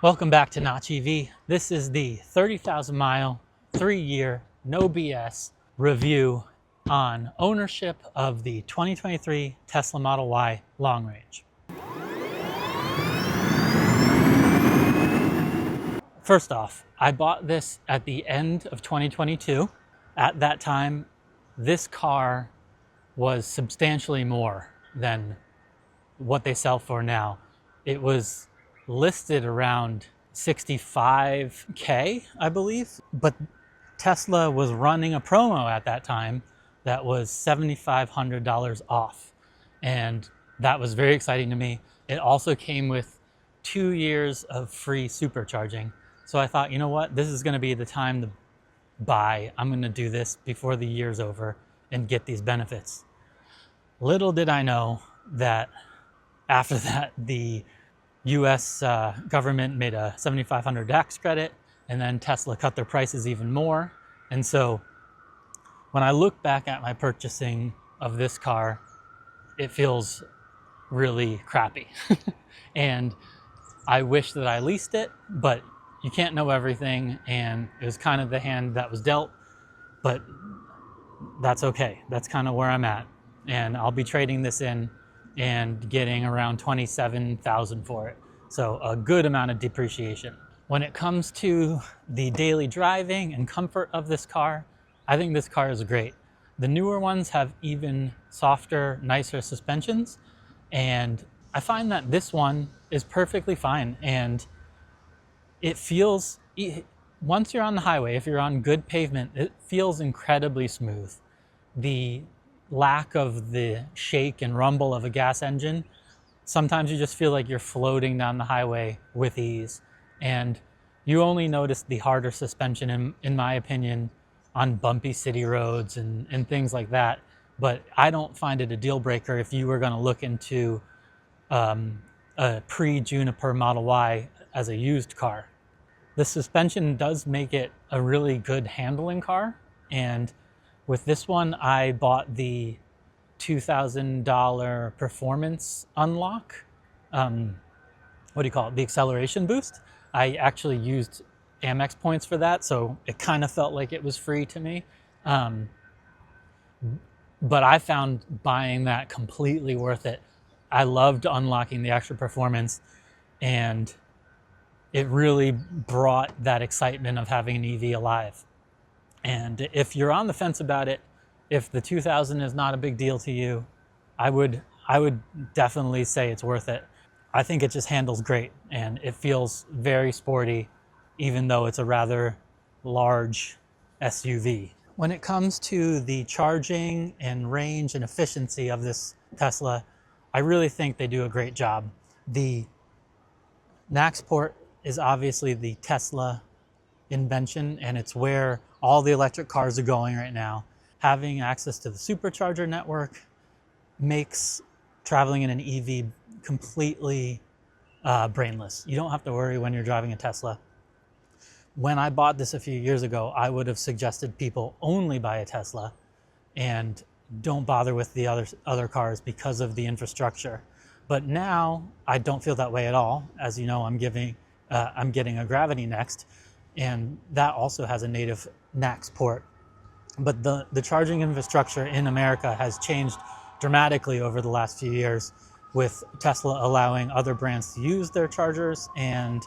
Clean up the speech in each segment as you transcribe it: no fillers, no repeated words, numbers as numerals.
Welcome back to Notch EV. This is the 30,000 mile, 3-year, no BS review on ownership of the 2023 Tesla Model Y long range. First off, I bought this at the end of 2022. At that time, this car was substantially more than what they sell for now. It was listed around 65K, I believe, but Tesla was running a promo at that time that was $7,500 off, and that was very exciting to me. It also came with 2 years of free supercharging, so I thought, you know what, this is going to be the time to buy. I'm going to do this before the year's over and get these benefits. Little did I know that after that, the US government made a $7,500 tax credit, and then Tesla cut their prices even more. And so when I look back at my purchasing of this car, it feels really crappy. And I wish that I leased it, but you can't know everything, and it was kind of the hand that was dealt, but that's okay. That's kind of where I'm at. And I'll be trading this in and getting around 27,000 for it. So a good amount of depreciation. When it comes to the daily driving and comfort of this car, I think this car is great. The newer ones have even softer, nicer suspensions, and I find that this one is perfectly fine. And it feels, once you're on the highway, if you're on good pavement, it feels incredibly smooth. The lack of the shake and rumble of a gas engine, sometimes you just feel like you're floating down the highway with ease. And you only notice the harder suspension, in my opinion, on bumpy city roads and things like that. But I don't find it a deal breaker if you were going to look into a pre-Juniper Model Y as a used car. The suspension does make it a really good handling car, and with this one, I bought the $2,000 performance unlock. What do you call it? The acceleration boost. I actually used Amex points for that, so it kind of felt like it was free to me. But I found buying that completely worth it. I loved unlocking the extra performance, and it really brought that excitement of having an EV alive. And if you're on the fence about it, if the 2000 is not a big deal to you, I would definitely say it's worth it. I think it just handles great, and it feels very sporty, even though it's a rather large SUV. When it comes to the charging and range and efficiency of this Tesla, I really think they do a great job. The NACS port is obviously the Tesla invention, and it's where all the electric cars are going right now. Having access to the supercharger network makes traveling in an EV completely brainless. You don't have to worry when you're driving a Tesla. When I bought this a few years ago, I would have suggested people only buy a Tesla and don't bother with the other cars because of the infrastructure. But now I don't feel that way at all. As you know, I'm getting a Gravity next, and that also has a native NACS port. But the charging infrastructure in America has changed dramatically over the last few years, with Tesla allowing other brands to use their chargers and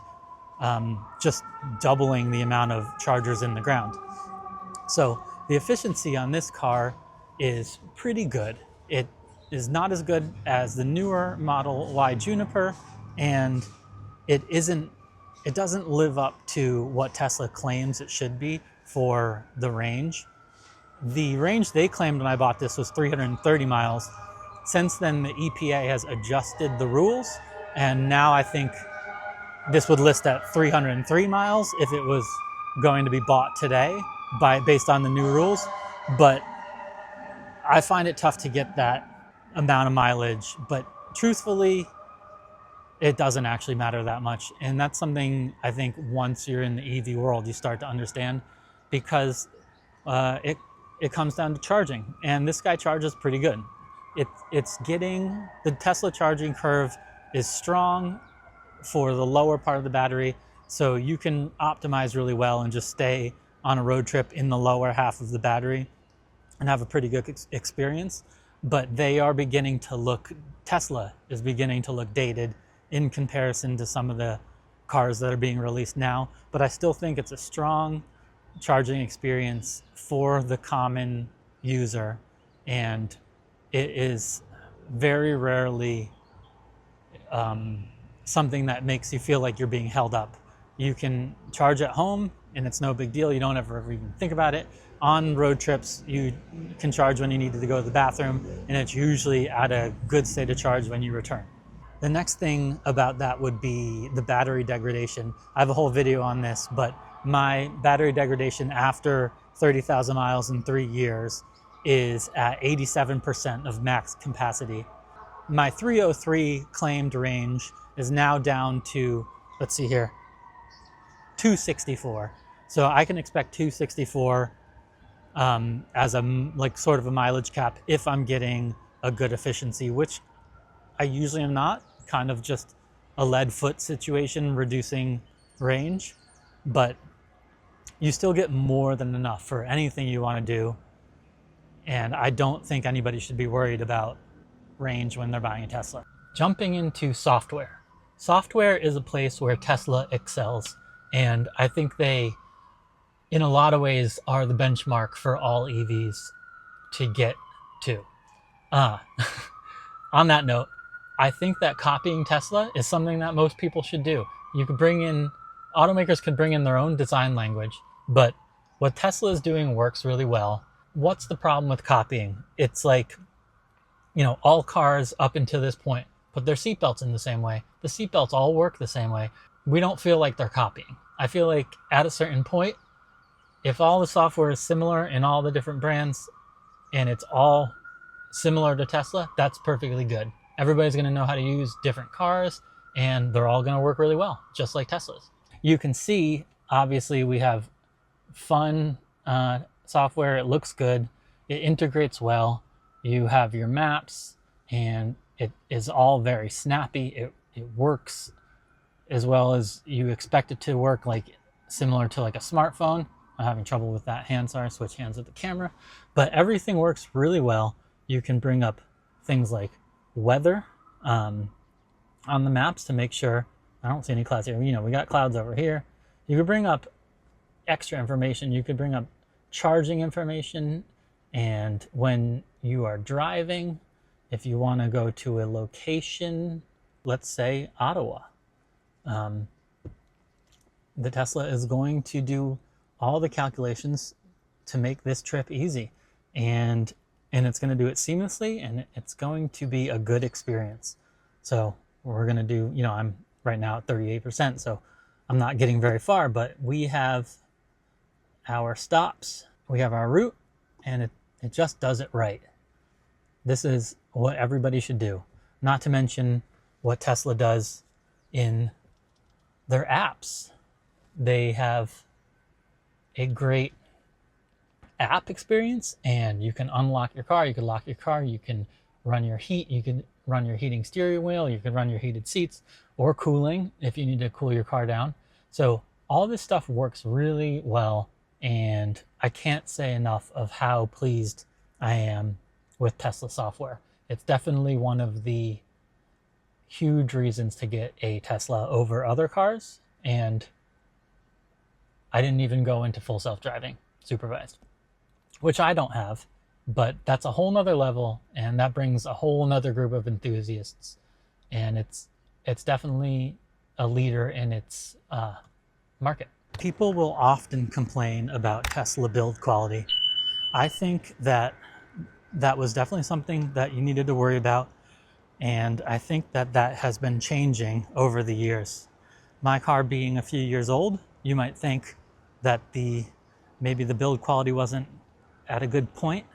just doubling the amount of chargers in the ground. So the efficiency on this car is pretty good. It is not as good as the newer Model Y Juniper, and it doesn't live up to what Tesla claims it should be for the range. The range they claimed when I bought this was 330 miles. Since then, the EPA has adjusted the rules, and now I think this would list at 303 miles if it was going to be bought today based on the new rules. But I find it tough to get that amount of mileage, but truthfully, it doesn't actually matter that much. And that's something I think once you're in the EV world, you start to understand, because it comes down to charging. And this guy charges pretty good. The Tesla charging curve is strong, for the lower part of the battery, so you can optimize really well and just stay on a road trip in the lower half of the battery and have a pretty good experience. But they are beginning to look, Tesla is beginning to look dated in comparison to some of the cars that are being released now. But I still think it's a strong charging experience for the common user, and it is very rarely something that makes you feel like you're being held up. You can charge at home and it's no big deal. You don't ever even think about it. On road trips, you can charge when you need to go to the bathroom, and it's usually at a good state of charge when you return. The next thing about that would be the battery degradation. I have a whole video on this, but my battery degradation after 30,000 miles in 3 years is at 87% of max capacity. My 303 claimed range is now down to, let's see here, 264. So I can expect 264 as a like sort of a mileage cap if I'm getting a good efficiency, which I usually am not. Kind of just a lead foot situation, reducing range, but you still get more than enough for anything you want to do. And I don't think anybody should be worried about range when they're buying a Tesla. Jumping into software. Software is a place where Tesla excels, and I think they, in a lot of ways, are the benchmark for all EVs to get to. On that note, I think that copying Tesla is something that most people should do. You could bring in, automakers could bring in their own design language, but what Tesla is doing works really well. What's the problem with copying? It's like, you know, all cars up until this point put their seatbelts in the same way. The seatbelts all work the same way. We don't feel like they're copying. I feel like at a certain point, if all the software is similar in all the different brands and it's all similar to Tesla, that's perfectly good. Everybody's going to know how to use different cars, and they're all going to work really well, just like Teslas. You can see, obviously, we have fun software. It looks good. It integrates well. You have your maps, and it is all very snappy. It works as well as you expect it to work, like similar to like a smartphone. I'm having trouble with that hand, sorry, switch hands with the camera. But everything works really well. You can bring up things like weather on the maps to make sure, I don't see any clouds here. You know, we got clouds over here. You could bring up extra information. You could bring up charging information. And when you are driving, if you want to go to a location, let's say Ottawa, the Tesla is going to do all the calculations to make this trip easy, and it's going to do it seamlessly, and it's going to be a good experience. So we're going to do, you know, I'm right now at 38%, so I'm not getting very far, but we have our stops, we have our route, and it just does it right. This is what everybody should do. Not to mention what Tesla does in their apps. They have a great app experience, and you can unlock your car, you can lock your car, you can run your heat, you can run your heating steering wheel, you can run your heated seats, or cooling if you need to cool your car down. So all this stuff works really well, and I can't say enough of how pleased I am with Tesla software. It's definitely one of the huge reasons to get a Tesla over other cars, and I didn't even go into full self-driving supervised, which I don't have, but that's a whole nother level, and that brings a whole nother group of enthusiasts, and it's definitely a leader in its market. People will often complain about Tesla build quality. I think that was definitely something that you needed to worry about, and I think that has been changing over the years. My car being a few years old, you might think that maybe the build quality wasn't at a good point,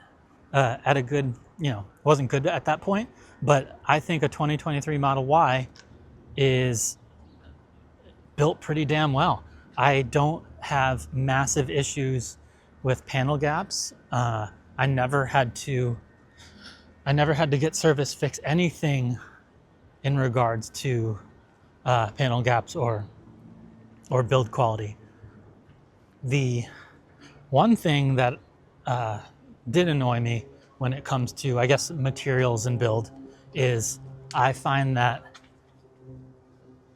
wasn't good at that point, but I think a 2023 Model Y is built pretty damn well. I don't have massive issues with panel gaps. I never had to get service fix anything in regards to panel gaps or build quality. The one thing that did annoy me when it comes to, I guess, materials and build is I find that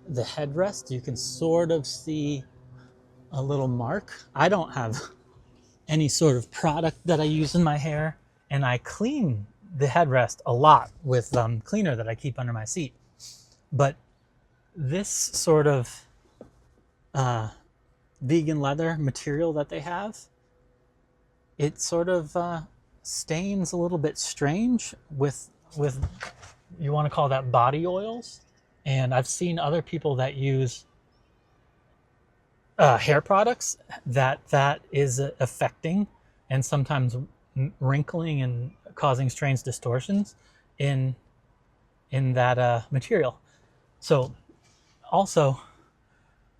the headrest, you can sort of see a little mark. I don't have any sort of product that I use in my hair, and I clean the headrest a lot with cleaner that I keep under my seat. But this sort of vegan leather material that they have, it sort of stains a little bit strange with you want to call that body oils. And I've seen other people that use hair products that is affecting and sometimes wrinkling and causing strange distortions in that material. So also,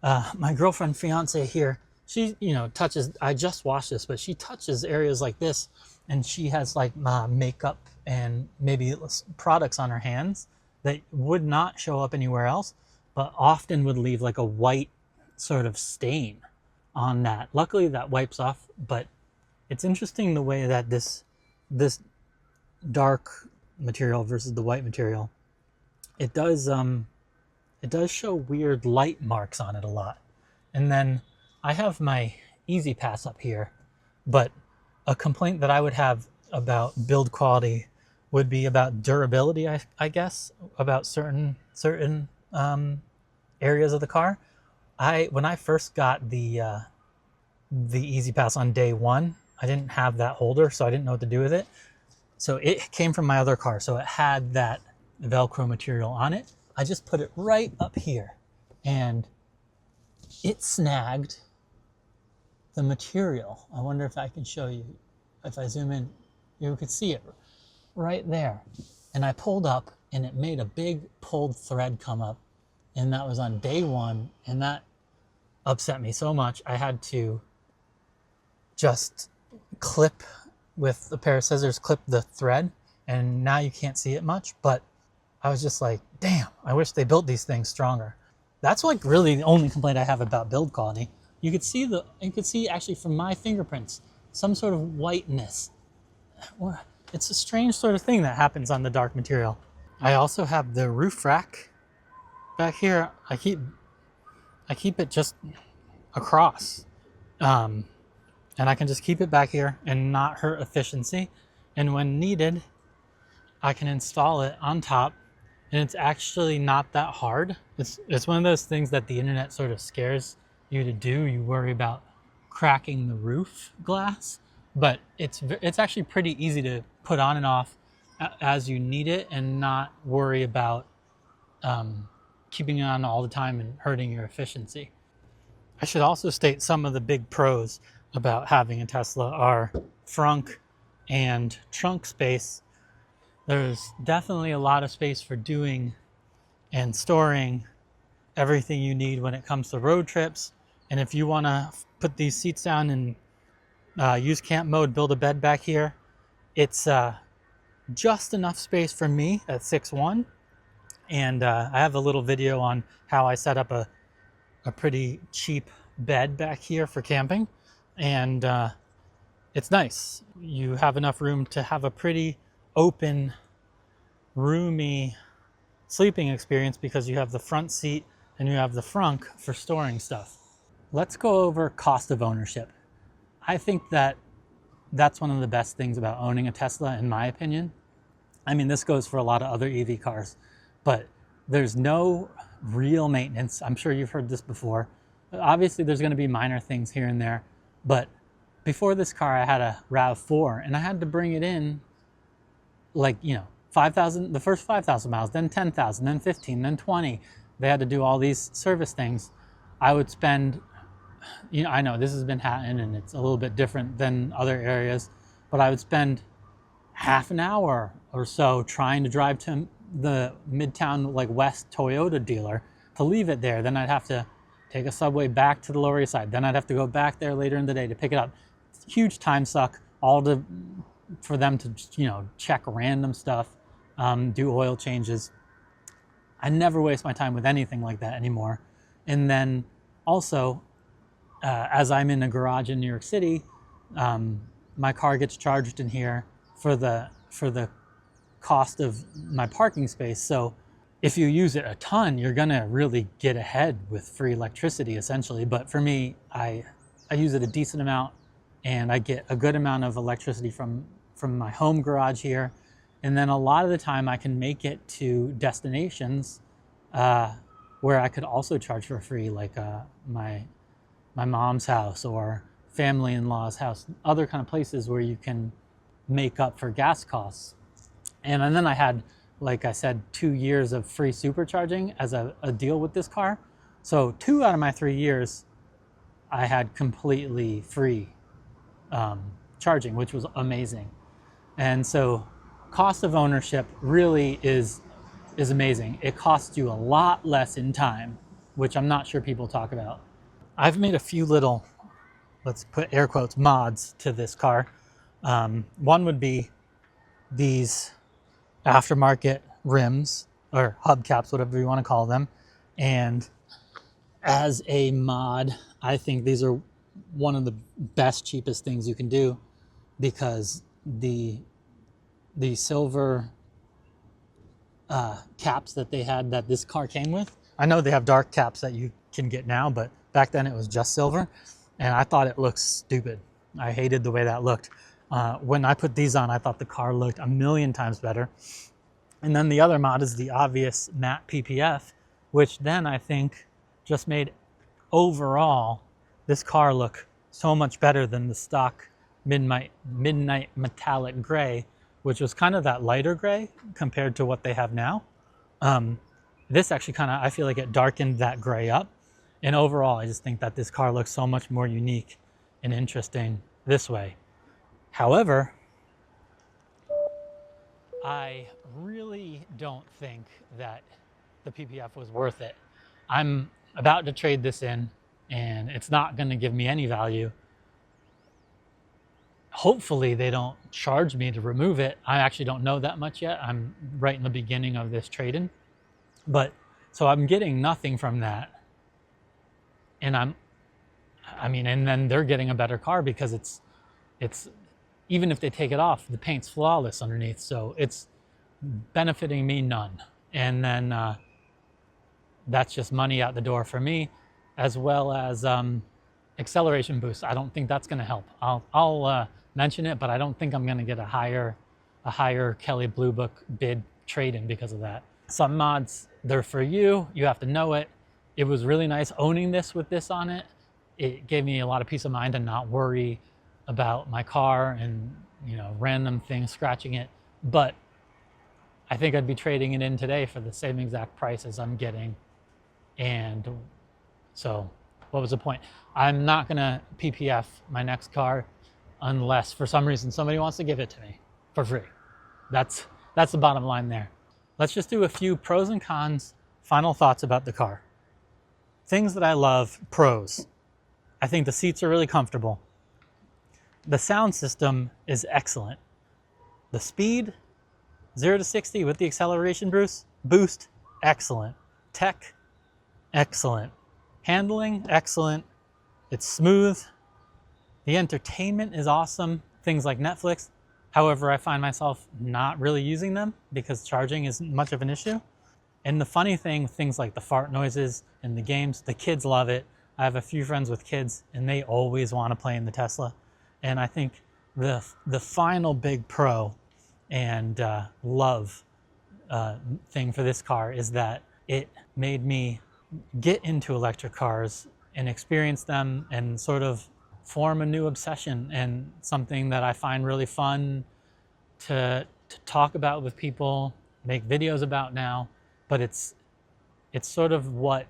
my girlfriend, fiance here, she touches, I just washed this, but she touches areas like this, and she has like makeup and maybe products on her hands that would not show up anywhere else, but often would leave like a white sort of stain on that. Luckily that wipes off, but it's interesting the way that this dark material versus the white material, it does show weird light marks on it a lot. And then I have my Easy Pass up here, but a complaint that I would have about build quality would be about durability, I guess, about certain areas of the car. When I first got the Easy Pass on day one, I didn't have that holder, so I didn't know what to do with it. So it came from my other car, so it had that Velcro material on it. I just put it right up here, and it snagged the material. I wonder if I can show you. If I zoom in, you could see it right there. And I pulled up, and it made a big pulled thread come up, and that was on day one, and that upset me so much. I had to just clip with a pair of scissors, clip the thread, and now you can't see it much, but I was just like, damn, I wish they built these things stronger. That's like really the only complaint I have about build quality. You could see actually from my fingerprints, some sort of whiteness. It's a strange sort of thing that happens on the dark material. I also have the roof rack back here. I keep it just across. And I can just keep it back here and not hurt efficiency. And when needed, I can install it on top, and it's actually not that hard. It's one of those things that the internet sort of scares you to do. You worry about cracking the roof glass, but it's actually pretty easy to put on and off as you need it, and not worry about keeping it on all the time and hurting your efficiency. I should also state some of the big pros about having a Tesla are frunk and trunk space. There's definitely a lot of space for doing and storing everything you need when it comes to road trips. And if you want to put these seats down and use camp mode, build a bed back here, it's just enough space for me at 6'1". And I have a little video on how I set up a pretty cheap bed back here for camping. And it's nice. You have enough room to have a pretty open, roomy sleeping experience because you have the front seat and you have the frunk for storing stuff. Let's go over cost of ownership. I think that's one of the best things about owning a Tesla, in my opinion. I mean, this goes for a lot of other EV cars, but there's no real maintenance. I'm sure you've heard this before. Obviously, there's going to be minor things here and there, but before this car, I had a RAV4, and I had to bring it in like, 5,000, the first 5,000 miles, then 10,000, then 15, then 20. They had to do all these service things. I would spend, I know this is Manhattan and it's a little bit different than other areas, but I would spend half an hour or so trying to drive to the Midtown, like West Toyota dealer to leave it there. Then I'd have to take a subway back to the Lower East Side. Then I'd have to go back there later in the day to pick it up. Huge time suck, for them to check random stuff, do oil changes. I never waste my time with anything like that anymore. And then also, as I'm in a garage in New York City, my car gets charged in here for the cost of my parking space. So if you use it a ton, you're gonna really get ahead with free electricity essentially. But for me, I use it a decent amount, and I get a good amount of electricity from my home garage here. And then a lot of the time I can make it to destinations where I could also charge for free, like my mom's house or family-in-law's house, other kind of places where you can make up for gas costs. And then I had, like I said, 2 years of free supercharging as a deal with this car. So 2 out of my 3 years, I had completely free charging, which was amazing. And so cost of ownership really is amazing. It costs you a lot less in time, which I'm not sure people talk about. I've made a few little, let's put air quotes, mods to this car. One would be these aftermarket rims or hubcaps, whatever you want to call them. And as a mod, I think these are one of the best, cheapest things you can do, because the silver caps that they had, that this car came with, I know they have dark caps that you can get now, but back then it was just silver, and I thought it looked stupid. I hated the way that looked. When I put these on, I thought the car looked a million times better. And then the other mod is the obvious matte PPF, which then I think just made overall this car look so much better than the stock midnight metallic gray, which was kind of that lighter gray compared to what they have now. This actually kind of, I feel like it darkened that gray up. And overall, I just think that this car looks so much more unique and interesting this way. However, I really don't think that the PPF was worth it. I'm about to trade this in, and it's not going to give me any value. Hopefully they don't charge me to remove it. I actually don't know that much yet. I'm right in the beginning of this trade-in. But so I'm getting nothing from that. And and then they're getting a better car, because it's even if they take it off, the paint's flawless underneath. So it's benefiting me none. And then that's just money out the door for me, as well as acceleration boost. I don't think that's going to help. I'll mention it, but I don't think I'm going to get a higher Kelley Blue Book bid trade-in because of that. Some mods, they're for you. You have to know it. It was really nice owning this with this on it. It gave me a lot of peace of mind to not worry about my car and, random things scratching it. But I think I'd be trading it in today for the same exact price as I'm getting. And so what was the point? I'm not gonna PPF my next car unless for some reason somebody wants to give it to me for free. That's the bottom line there. Let's just do a few pros and cons, final thoughts about the car. Things that I love, pros. I think the seats are really comfortable. The sound system is excellent. The speed, 0 to 60 with the acceleration boost, excellent. Tech, excellent. Handling, excellent. It's smooth. The entertainment is awesome. Things like Netflix. However, I find myself not really using them because charging isn't much of an issue. And the funny thing, things like the fart noises in the games, the kids love it. I have a few friends with kids, and they always want to play in the Tesla. And I think the final big pro and love thing for this car is that it made me get into electric cars and experience them and sort of form a new obsession, and something that I find really fun to talk about with people, make videos about now. But it's sort of what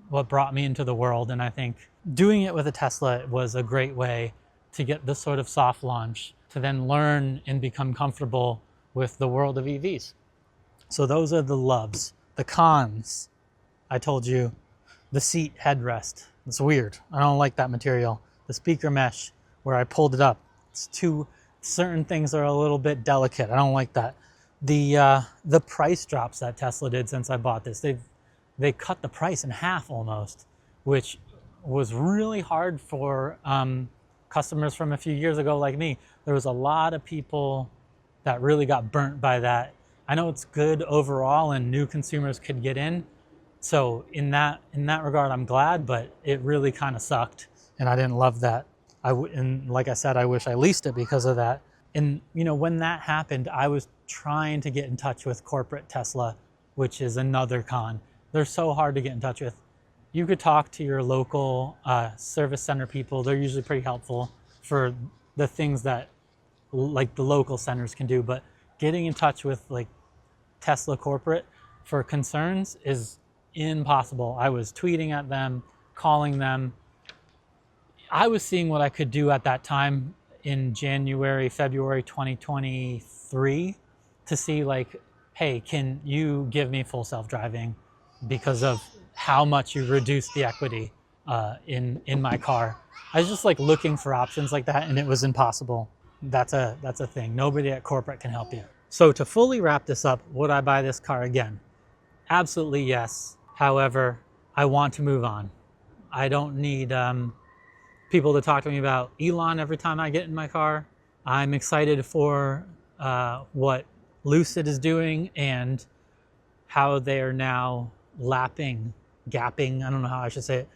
brought me into the world. And I think doing it with a Tesla was a great way to get this sort of soft launch, to then learn and become comfortable with the world of EVs. So those are the loves. The cons, I told you, the seat headrest. It's weird. I don't like that material. The speaker mesh, where I pulled it up, certain things are a little bit delicate. I don't like that. The price drops that Tesla did since I bought this, they cut the price in half almost, which was really hard for customers from a few years ago like me. There was a lot of people that really got burnt by that. I know it's good overall and new consumers could get in. So in that regard, I'm glad, but it really kind of sucked and I didn't love that. And like I said, I wish I leased it because of that. And when that happened, I was trying to get in touch with corporate Tesla, which is another con. They're so hard to get in touch with. You could talk to your local service center people. They're usually pretty helpful for the things that like the local centers can do, but getting in touch with like Tesla corporate for concerns is impossible. I was tweeting at them, calling them. I was seeing what I could do at that time in January, February 2023 to see like, hey, can you give me full self-driving because of how much you reduced the equity in my car. I was just like looking for options like that and it was impossible. That's a thing. Nobody at corporate can help you. So to fully wrap this up, would I buy this car again? Absolutely yes. However, I want to move on. I don't need people to talk to me about Elon every time I get in my car. I'm excited for what Lucid is doing and how they are now gapping, I don't know how I should say it.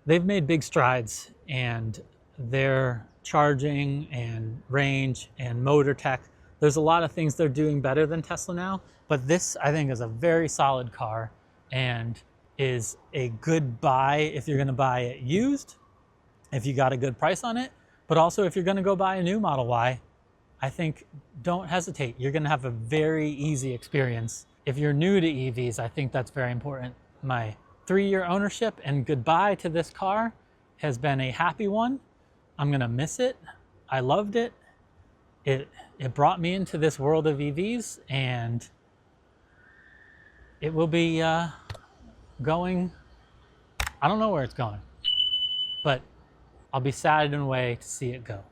They've made big strides and their charging and range and motor tech, there's a lot of things they're doing better than Tesla now, but this I think is a very solid car and is a good buy if you're gonna buy it used, if you got a good price on it, but also if you're gonna go buy a new Model Y, I think don't hesitate. You're gonna have a very easy experience. If you're new to EVs, I think that's very important. My 3-year ownership and goodbye to this car has been a happy one. I'm gonna miss it. I loved it. It brought me into this world of EVs and it will be going, I don't know where it's going, but I'll be sad in a way to see it go.